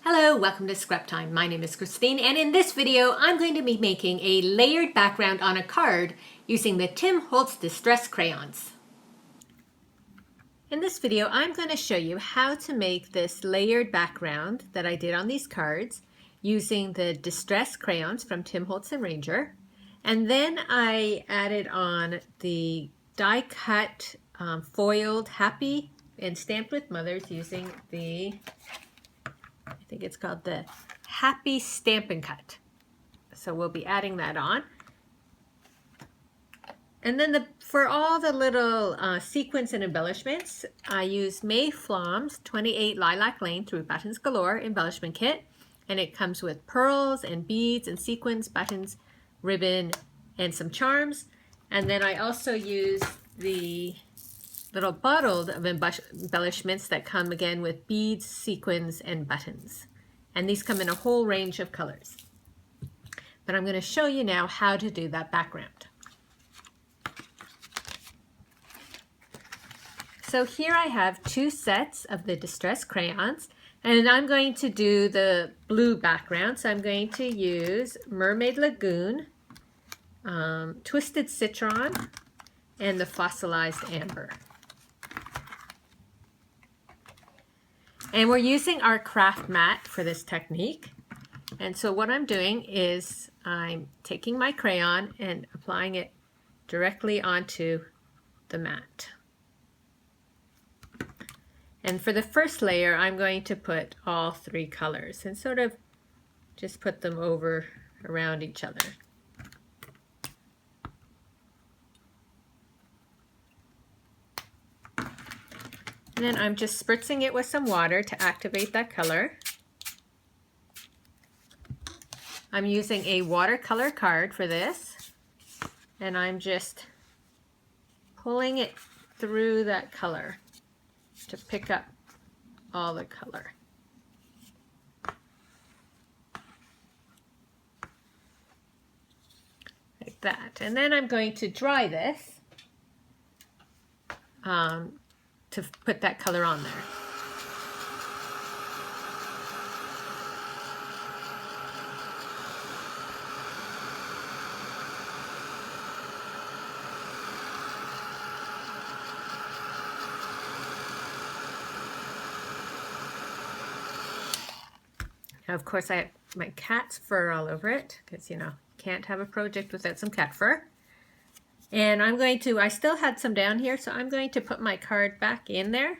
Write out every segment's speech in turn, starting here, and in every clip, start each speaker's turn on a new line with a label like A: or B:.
A: Hello, welcome to Scrap Time. My name is Christine, and in this video I'm going to be making a layered background on a card using the Holtz Distress Crayons. In this video I'm going to show you how to make this layered background that I did on these cards using the Distress Crayons from Holtz and Ranger. And then I added on the die cut foiled Happy and stamped with mothers using the I think it's called the Happy Stamp and Cut. So we'll be adding that on. And then for all the little sequins and embellishments, I used May Flom's 28 Lilac Lane Through Buttons Galore embellishment kit. And it comes with pearls and beads and sequins, buttons, ribbon, and some charms. And then I also used the little bottled of embellishments that come again with beads, sequins, and buttons. And these come in a whole range of colors. But I'm going to show you now how to do that background. So here I have two sets of the Distress Crayons, and I'm going to do the blue background. So I'm going to use Mermaid Lagoon, Twisted Citron, and the Fossilized Amber. And we're using our craft mat for this technique. And so what I'm doing is I'm taking my crayon and applying it directly onto the mat. And for the first layer, I'm going to put all three colors and sort of just put them over around each other. And then I'm just spritzing it with some water to activate that color. I'm using a watercolor card for this, and I'm just pulling it through that color to pick up all the color. Like that. And then I'm going to dry this to put that color on there. Now, of course, I have my cat's fur all over it because, you know, can't have a project without some cat fur. And I'm going to, I still had some down here, so I'm going to put my card back in there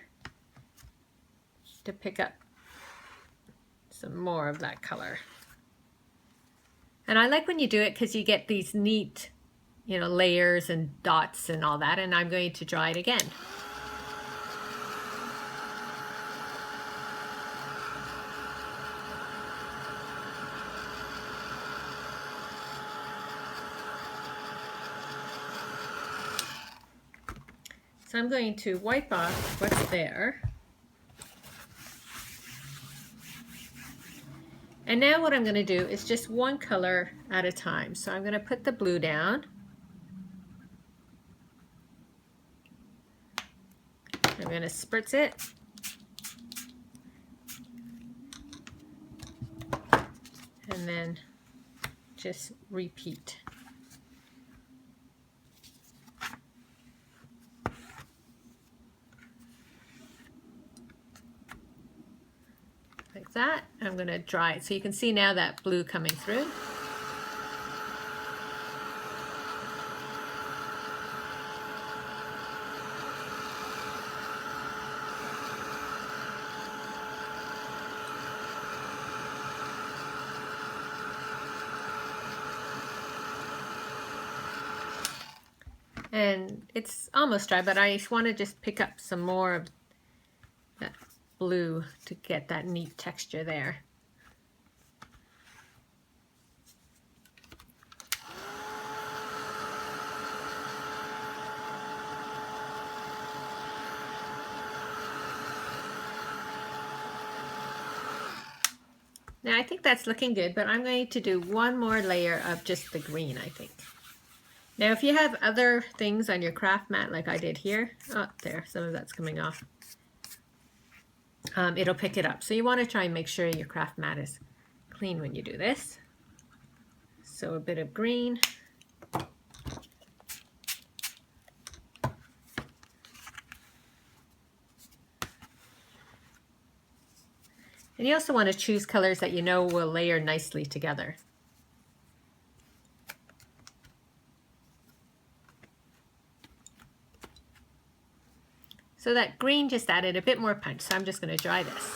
A: to pick up some more of that color. And I like when you do it because you get these neat, you know, layers and dots and all that, and I'm going to dry it again. So I'm going to wipe off what's there. And now what I'm going to do is just one color at a time. So I'm going to put the blue down. I'm going to spritz it. And then just repeat. Like that. I'm going to dry it so you can see now that blue coming through. And it's almost dry, but I want to just pick up some more of that blue to get that neat texture there. Now I think that's looking good, but I'm going to do one more layer of just the green, I think. Now if you have other things on your craft mat like I did here, oh there, some of that's coming off. it'll pick it up. So you want to try and make sure your craft mat is clean when you do this. So a bit of green. And you also want to choose colors that you know will layer nicely together. So that green just added a bit more punch, so I'm just going to dry this.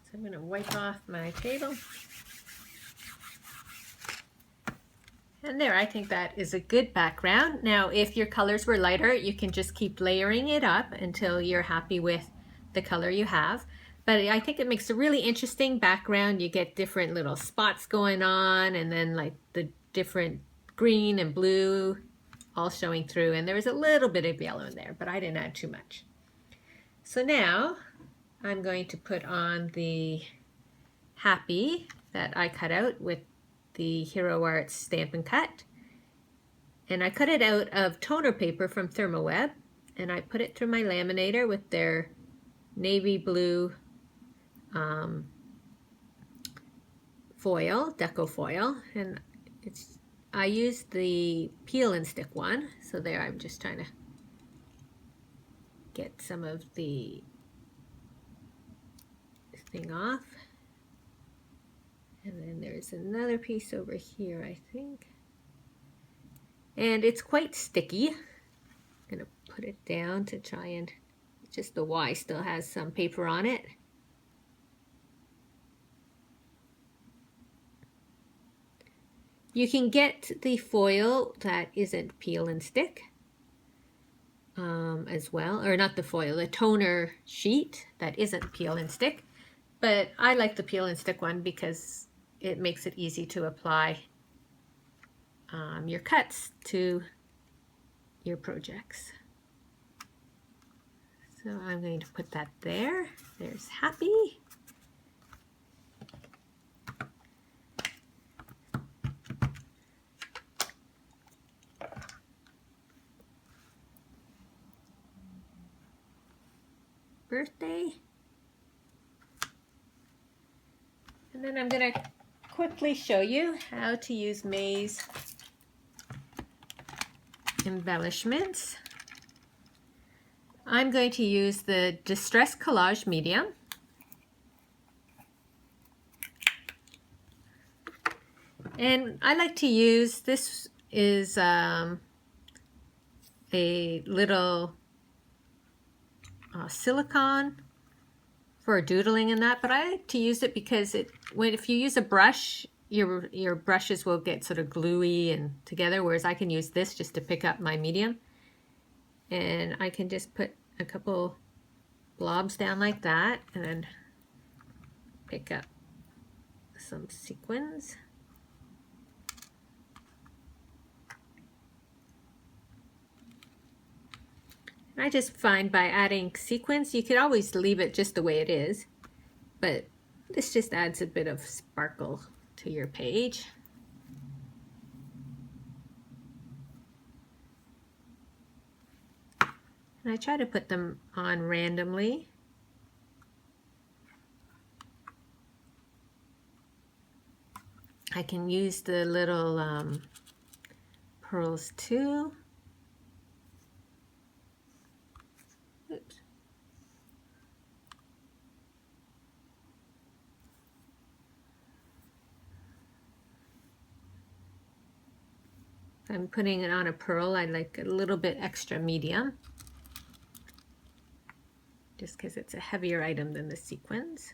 A: So I'm going to wipe off my table. And there, I think that is a good background. Now, if your colors were lighter, you can just keep layering it up until you're happy with the color you have. But I think it makes a really interesting background. You get different little spots going on, and then like the different green and blue all showing through. And there was a little bit of yellow in there, but I didn't add too much. So now I'm going to put on the happy that I cut out with the Hero Arts Stampin' Cut. And I cut it out of toner paper from Thermoweb, and I put it through my laminator with their navy blue foil, deco foil, and I used the peel and stick one. So there, I'm just trying to get some of the thing off. And then there's another piece over here, I think. And it's quite sticky. I'm going to put it down to try and, just the Y still has some paper on it. You can get the foil that isn't peel and stick as well, or not the foil, the toner sheet that isn't peel and stick. But I like the peel and stick one because it makes it easy to apply your cuts to your projects. So I'm going to put that there. There's happy. Birthday. And then I'm going to quickly show you how to use May's embellishments. I'm going to use the Distress Collage medium. And I like to use, this is a little silicone for doodling and that, but I like to use it because if you use a brush, your brushes will get sort of gluey and together, whereas I can use this just to pick up my medium. And I can just put a couple blobs down like that and then pick up some sequins. And I just find by adding sequins, you could always leave it just the way it is, but this just adds a bit of sparkle to your page. And I try to put them on randomly. I can use the little pearls too. Oops. If I'm putting it on a pearl, I like a little bit extra medium, just because it's a heavier item than the sequins.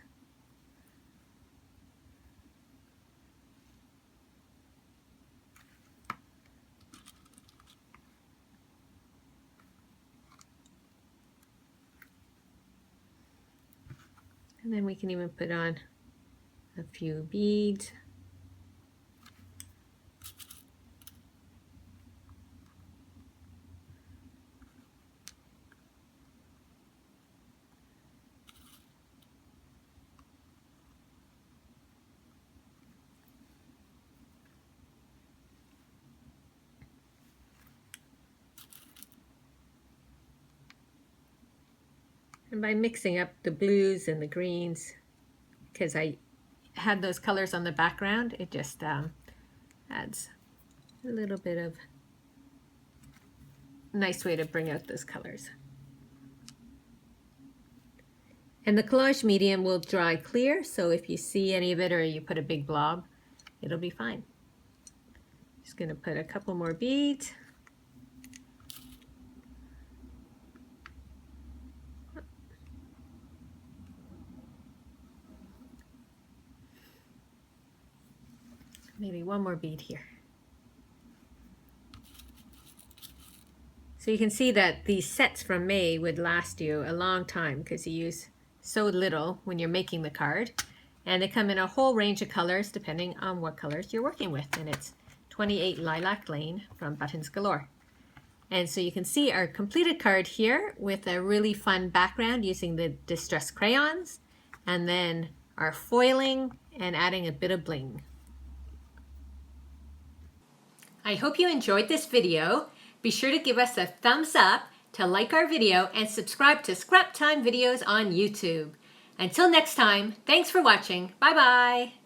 A: And then we can even put on a few beads. And by mixing up the blues and the greens, because I had those colors on the background, it just adds a little bit of nice way to bring out those colors. And the collage medium will dry clear, so if you see any of it or you put a big blob, it'll be fine. Just going to put a couple more beads. Maybe one more bead here. So you can see that these sets from May would last you a long time because you use so little when you're making the card. And they come in a whole range of colors depending on what colors you're working with. And it's 28 Lilac Lane from Buttons Galore. And so you can see our completed card here with a really fun background using the Distress Crayons. And then our foiling and adding a bit of bling. I hope you enjoyed this video. Be sure to give us a thumbs up, to like our video, and subscribe to Scrap Time videos on YouTube. Until next time, thanks for watching. Bye-bye.